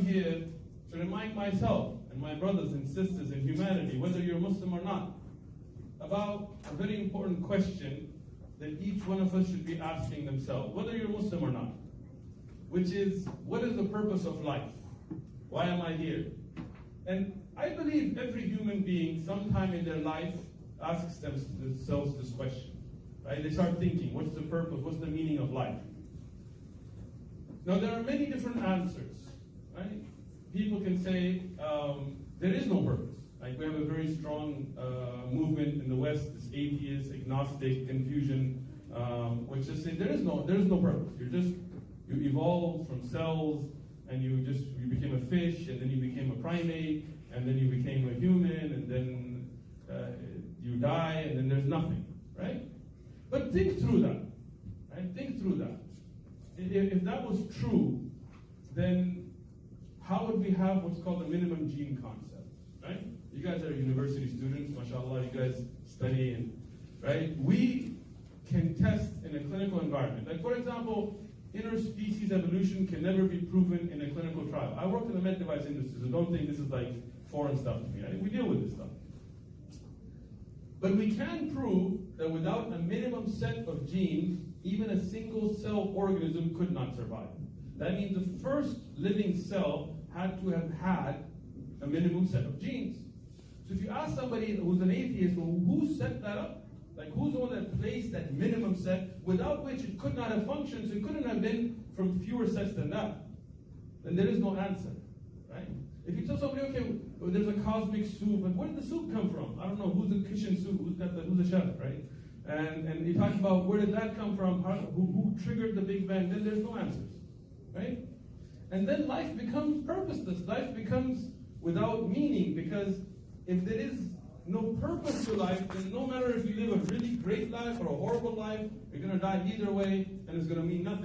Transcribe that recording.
here to remind myself and my brothers and sisters in humanity, whether you're Muslim or not, about a very important question that each one of us should be asking themselves, whether you're Muslim or not, which is, what is the purpose of life? Why am I here? And I believe every human being, sometime in their life, asks themselves this question. Right? They start thinking, what's the purpose? What's the meaning of life? Now, there are many different answers. Right? People can say there is no purpose. Like, we have a very strong movement in the West, this atheist, agnostic, confusion, which just say there is no purpose. You evolved from cells, and you became a fish, and then you became a primate, and then you became a human, and then you die, and then there's nothing, right? But think through that, right? Think through that. If that was true, then how would we have what's called the minimum gene concept, right? You guys are university students, mashallah, you guys study, and right? We can test in a clinical environment. Like, for example, interspecies evolution can never be proven in a clinical trial. I work in the med device industry, so don't think this is like foreign stuff to me, right? We deal with this stuff. But we can prove that without a minimum set of genes, even a single cell organism could not survive. That means the first living cell had to have had a minimum set of genes. So if you ask somebody who's an atheist, well, who set that up? Like, who's the one that placed that minimum set without which it could not have functioned, so it couldn't have been from fewer sets than that? Then there is no answer, right? If you tell somebody, okay, well, there's a cosmic soup, but where did the soup come from? I don't know, who's the kitchen soup, who's the chef, right? And you talk about where did that come from, who triggered the Big Bang, then there's no answers, right? And then life becomes purposeless, life becomes without meaning, because if there is no purpose to life, then no matter if you live a really great life or a horrible life, you're going to die either way, and it's going to mean nothing.